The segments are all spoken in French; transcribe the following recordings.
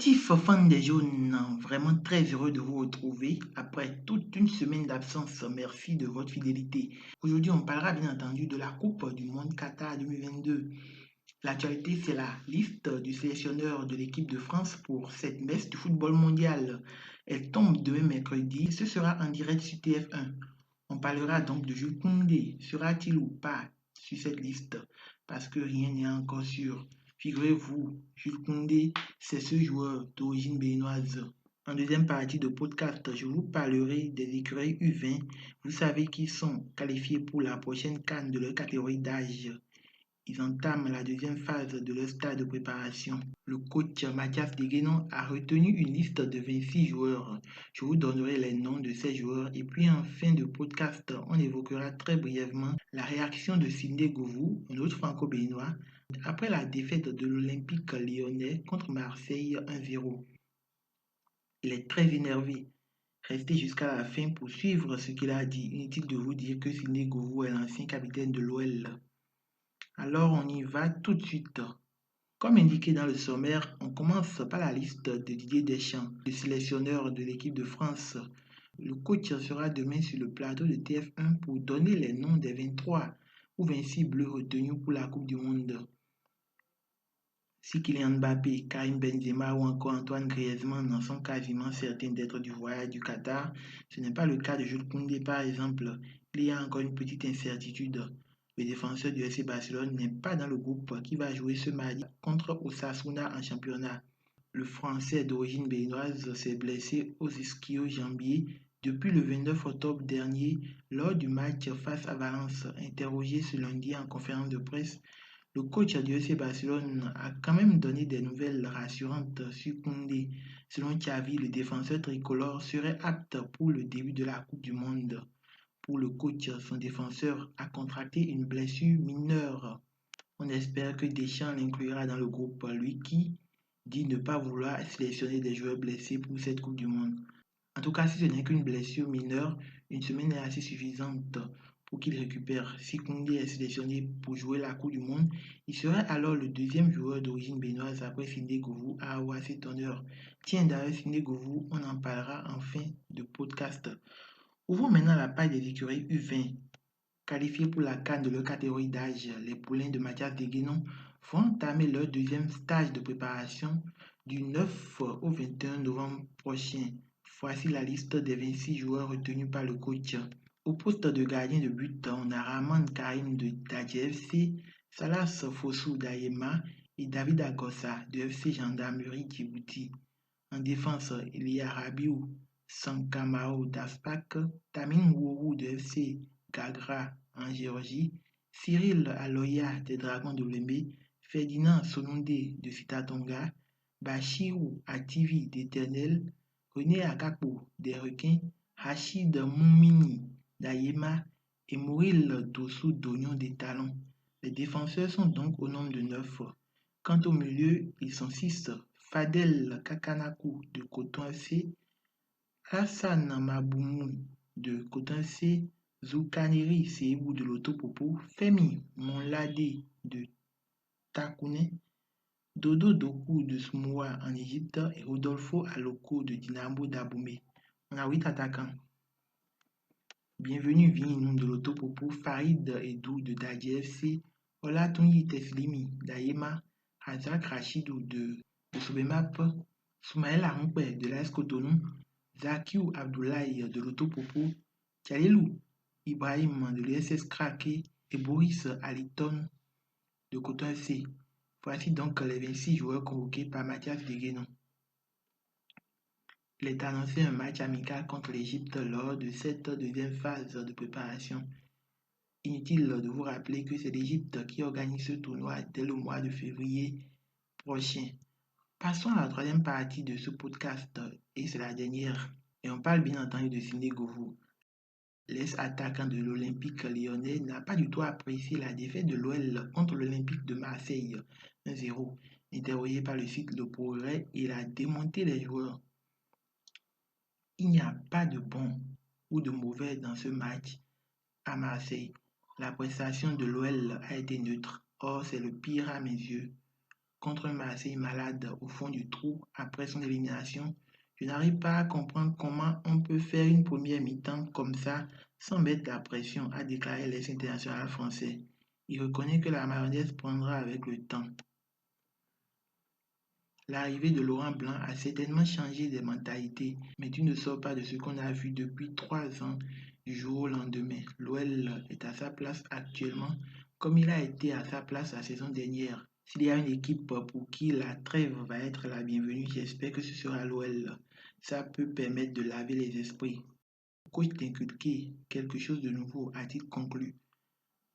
Sportifs, fans des jaunes, vraiment très heureux de vous retrouver après toute une semaine d'absence. Merci de votre fidélité. Aujourd'hui, on parlera bien entendu de la Coupe du Monde Qatar 2022. L'actualité, c'est la liste du sélectionneur de l'équipe de France pour cette messe du football mondial. Elle tombe demain mercredi et ce sera en direct sur TF1. On parlera donc de Jules Koundé. Sera-t-il ou pas sur cette liste? Parce que rien n'est encore sûr. Figurez-vous, Jules Koundé, c'est ce joueur d'origine béninoise. En deuxième partie de podcast, je vous parlerai des écureuils U20. Vous savez qu'ils sont qualifiés pour la prochaine CAN de leur catégorie d'âge. Ils entament la deuxième phase de leur stade de préparation. Le coach Mathias Deguenon a retenu une liste de 26 joueurs. Je vous donnerai les noms de ces joueurs et puis en fin de podcast, on évoquera très brièvement la réaction de Sidney Govou, un autre franco-béninois, après la défaite de l'Olympique lyonnais contre Marseille 1-0. Il est très énervé. Restez jusqu'à la fin pour suivre ce qu'il a dit. Inutile de vous dire que Sidney Govou est l'ancien capitaine de l'OL. Alors on y va tout de suite. Comme indiqué dans le sommaire, on commence par la liste de Didier Deschamps, le sélectionneur de l'équipe de France. Le coach sera demain sur le plateau de TF1 pour donner les noms des 23 ou 26 bleus retenus pour la Coupe du Monde. Si Kylian Mbappé, Karim Benzema ou encore Antoine Griezmann en sont quasiment certains d'être du voyage du Qatar, ce n'est pas le cas de Jules Koundé par exemple. Il y a encore une petite incertitude. Le défenseur du FC Barcelone n'est pas dans le groupe qui va jouer ce mardi contre Osasuna en championnat. Le Français d'origine béninoise s'est blessé aux ischio-jambiers depuis le 29 octobre dernier lors du match face à Valence. Interrogé ce lundi en conférence de presse, le coach du FC Barcelone a quand même donné des nouvelles rassurantes sur Koundé. Selon Xavi, le défenseur tricolore serait apte pour le début de la Coupe du Monde. Pour le coach, son défenseur a contracté une blessure mineure. On espère que Deschamps l'inclura dans le groupe, lui qui dit ne pas vouloir sélectionner des joueurs blessés pour cette Coupe du Monde. En tout cas, si ce n'est qu'une blessure mineure, une semaine est assez suffisante pour qu'il récupère. Si Koundé est sélectionné pour jouer la Coupe du Monde, il serait alors le deuxième joueur d'origine béninoise après Sidney Govou à avoir cet honneur. Tiens, d'ailleurs, Sidney Govou, on en parlera en fin de podcast. Ouvrons maintenant la page des écuries U20. Qualifiés pour la CAN de leur catégorie d'âge, les poulains de Mathias Deguenon vont entamer leur deuxième stage de préparation du 9 au 21 novembre prochain. Voici la liste des 26 joueurs retenus par le coach. Au poste de gardien de but, on a Rahman Karim de d'AGFC, Salas Fossou d'Ayema et David Agossa de FC Gendarmerie Djibouti. En défense, il y a Rabiou Sankamao d'Aspak, Tamin Wourou de FC Gagra en Géorgie, Cyril Aloya des Dragons de Lemé, Ferdinand Sonoundé de Sitatonga, Bachirou Ativi d'Éternel, René Akapo des Requins, Rachid Moumini d'Ayema et Mouril Dossou d'Oignon des Talons. Les défenseurs sont donc au nombre de 9. Quant au milieu, ils sont 6. Fadel Kakanakou de Coton FC, Hassan Maboumou de Coton FC, Zoukaniri Seibou de Lotopopo, Femi Monlade de Takouné, Dodo Doku de Smoua en Égypte et Rodolfo Aloko de Dinamo d'Aboumé. On a 8 attaquants. Bienvenue Vininoum de Lotopopo, Farid Edou de Dadi FC, Olatunyi Teslimi d'Ayema, Razak Rachidou de Soubemap, Soumaël Arompé de l'AS Cotonou, Zakiou Abdoulaye de Lotopopo, Khalilou Ibrahim de l'USS Krake et Boris Aliton de Coton FC. Voici donc les 26 joueurs convoqués par Mathias Deguenon. Il est annoncé un match amical contre l'Égypte lors de cette deuxième phase de préparation. Inutile de vous rappeler que c'est l'Égypte qui organise ce tournoi dès le mois de février prochain. Passons à la troisième partie de ce podcast, et c'est la dernière. Et on parle bien entendu de Sidney Govou. L'ex-attaquant de l'Olympique lyonnais n'a pas du tout apprécié la défaite de l'OL contre l'Olympique de Marseille 1-0. Interrogé par le site Le Progrès, il a démonté les joueurs. Il n'y a pas de bon ou de mauvais dans ce match à Marseille. La prestation de l'OL a été neutre. Or, c'est le pire à mes yeux. contre un Marseille malade au fond du trou après son élimination. Je n'arrive pas à comprendre comment on peut faire une première mi-temps comme ça sans mettre la pression, a déclaré l'ex-international français. Il reconnaît que la mayonnaise prendra avec le temps. L'arrivée de Laurent Blanc a certainement changé des mentalités, mais tu ne sors pas de ce qu'on a vu depuis 3 ans du jour au lendemain. L'OL est à sa place actuellement, comme il a été à sa place la saison dernière. S'il y a une équipe pour qui la trêve va être la bienvenue, j'espère que ce sera l'OL. Ça peut permettre de laver les esprits. Le coach d'inculquer quelque chose de nouveau, a-t-il conclu.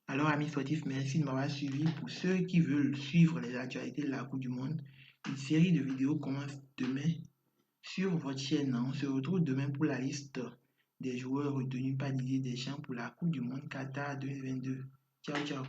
Alors, amis sportifs, merci de m'avoir suivi. Pour ceux qui veulent suivre les actualités de la Coupe du Monde, une série de vidéos commence demain sur votre chaîne. On se retrouve demain pour la liste des joueurs retenus par Didier Deschamps pour la Coupe du Monde Qatar 2022. Ciao, ciao.